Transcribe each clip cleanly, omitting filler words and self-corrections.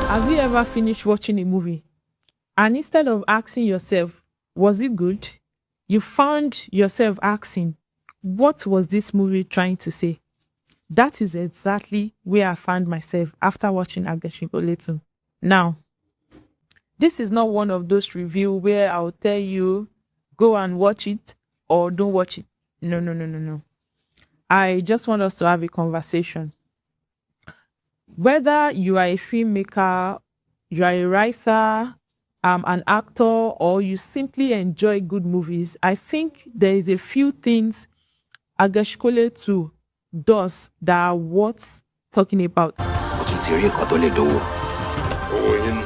Have you ever finished watching a movie and instead of asking yourself, was it good? You found yourself asking, what was this movie trying to say? That is exactly where I found myself after watching Agesinkole too. Now, this is not one of those reviews where I'll tell you, go and watch it or don't watch it. No, no, no, no, no. I just want us to have a conversation. Whether you are a filmmaker, you are a writer, an actor, or you simply enjoy good movies, I think there is a few things Agesinkole 2 does that are worth talking about. Ó tún ti rí nǹkan tó lè dówó. Owó yín nù.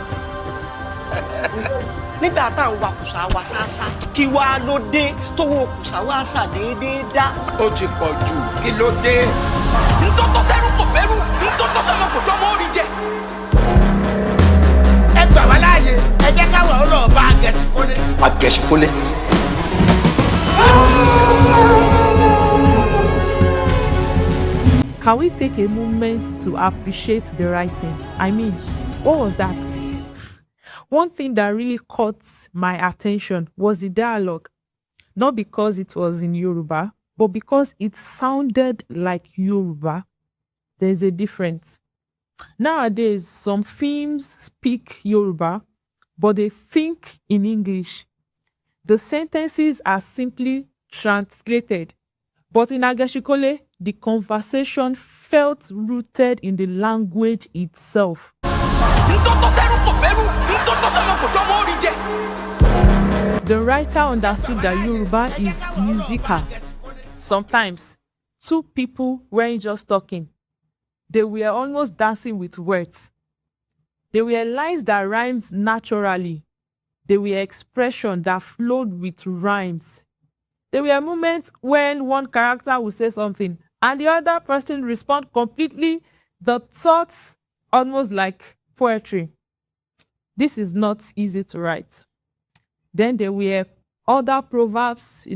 Nígbà tá à ń wa kùsà wa ṣáṣá kí wàá ló dé tówó kùsà wa ṣàdédé dá. Ó ti pọ̀ jù, kí ló dé? Ntọ́tọ́ sẹ́rù kò fẹ́rù, ntọ́tọ́ sọ́mọ kò jọmọ́ orí jẹ. Ẹ gbà wá láàyè, ẹ jẹ́ káwọn ọlọ́ọ̀bá Agesinkole. Agesinkole. Can we take a moment to appreciate the writing? I mean, what was that? One thing that really caught my attention was the dialogue. Not because it was in Yoruba, but because it sounded like Yoruba. There's a difference. Nowadays, some films speak Yoruba, but they think in English. The sentences are simply translated. But in Agesinkole, the conversation felt rooted in the language itself. The writer understood that Yoruba is musical. Sometimes, two people weren't just talking. They were almost dancing with words. They were lines that rhymed naturally. They were expressions that flowed with rhymes. There were moments when one character would say something and the other person respond completely, the thoughts almost like poetry. This is not easy to write. Then there were other proverbs,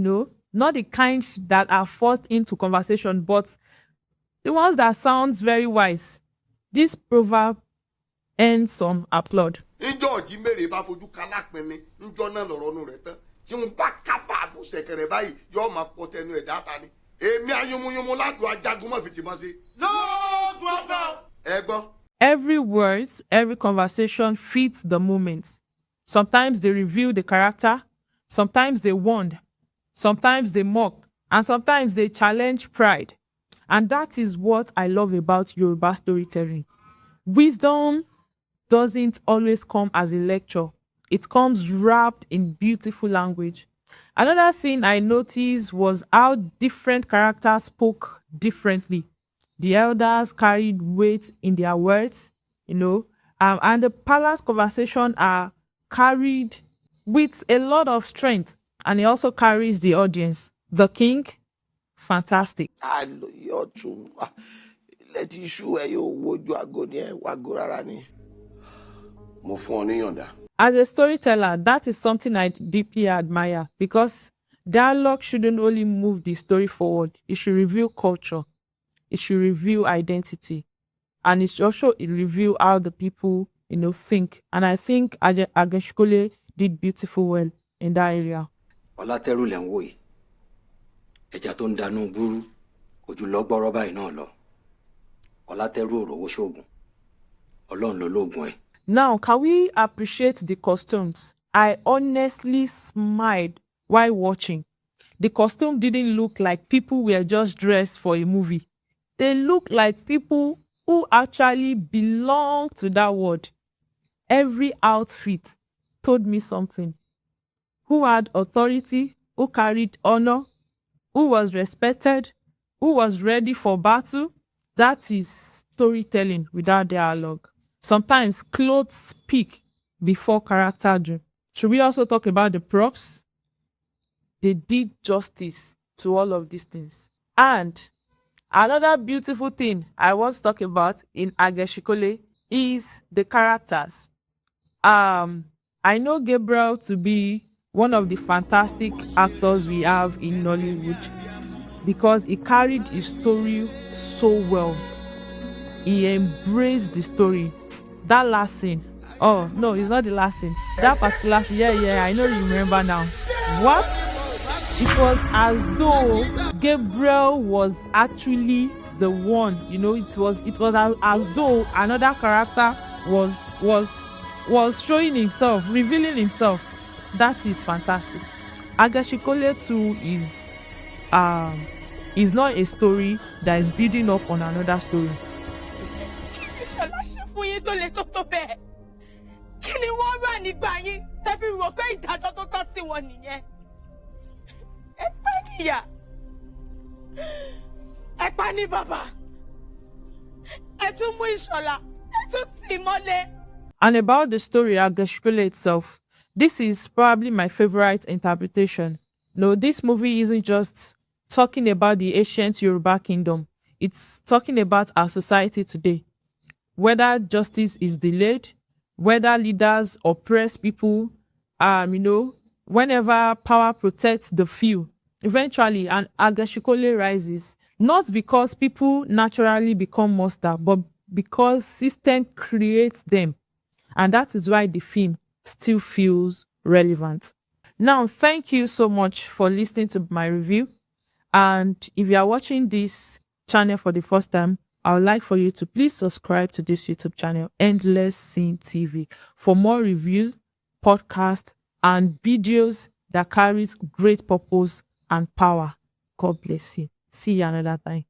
not the kind that are forced into conversation, but the ones that sounds very wise. This proverb earns some applaud. Tí n bá kábà àbùsẹ̀kẹ̀rẹ̀ báyìí yóò máa pọ̀ tẹnu ẹ̀ dáta ni. Èmi ayúnmúyúnmú ládùn ajagun mọ́ fìtì mọ́ sí. Lọ́ọ̀dún ọ̀fọ̀. Ẹ gbọ́. Every words, every conversation fits the moment. Sometimes they reveal the character, sometimes they warn, sometimes they mock, and sometimes they challenge pride. And that is what I love about Yoruba storytelling. Wisdom doesn't always come as a lecture. It comes wrapped in beautiful language. Another thing I noticed was how different characters spoke differently. The elders carried weight in their words, and the palace conversation are carried with a lot of strength, and it also carries the audience. The king, fantastic. As a storyteller, that is something I deeply admire because dialogue shouldn't only move the story forward. It should reveal culture. It should reveal identity. And it should also reveal how the people, think. And I think Agesinkole did beautiful well in that area. Ọlátẹ́rù lẹ̀ ń wò yìí. Ẹja tó ń danú búrú kò jù lọ gbọ́rọ̀ báyìí náà lọ. Ọlátẹ́rù ò rówó ṣoògùn. Ọlọ́run ló lóògùn ẹ̀. Now, can we appreciate the costumes? I honestly smiled while watching. The costume didn't look like people were just dressed for a movie. They looked like people who actually belong to that world. Every outfit told me something. Who had authority, who carried honor, who was respected, who was ready for battle. That is storytelling without dialogue. Sometimes clothes speak before character do. Should we also talk about the props? They did justice to all of these things. And another beautiful thing I want to talk about in Agesinkole is the characters. I know Gabriel to be one of the fantastic actors we have in Nollywood, because he carried his story so well. He embraced the story. That last scene. Oh no, it's not the last scene. That particular scene. Yeah, yeah, I know you remember now. What? It was as though Gabriel was actually the one. It was as though another character was showing himself, revealing himself. That is fantastic. Agesinkole too is not a story that is building up on another story. Ìṣọ̀lá ṣe fún yín tó le tó tó bẹ́ẹ̀. Kí ni wọ́n rà nígbà yín tẹ́ fi rò pé ìdájọ́ tó tọ́ sí wọn nìyẹn? Ẹ pa níyà. Ẹ pa ní bàbá. Ẹ tún mú Ìṣọ̀lá. Ẹ tún tì í mọ́lé. And about the story Agesinkole itself, this is probably my favorite interpretation. No, this movie isn't just talking about the ancient Yoruba kingdom. It's talking about our society today. Whether justice is delayed, whether leaders oppress people, whenever power protects the few, eventually an Agesinkole rises, not because people naturally become monsters, but because system creates them. And that is why the film still feels relevant. Now, thank you so much for listening to my review. And if you are watching this channel for the first time, I would like for you to please subscribe to this YouTube channel, Endless Scene TV, for more reviews, podcasts, and videos that carries great purpose and power. God bless you. See you another time.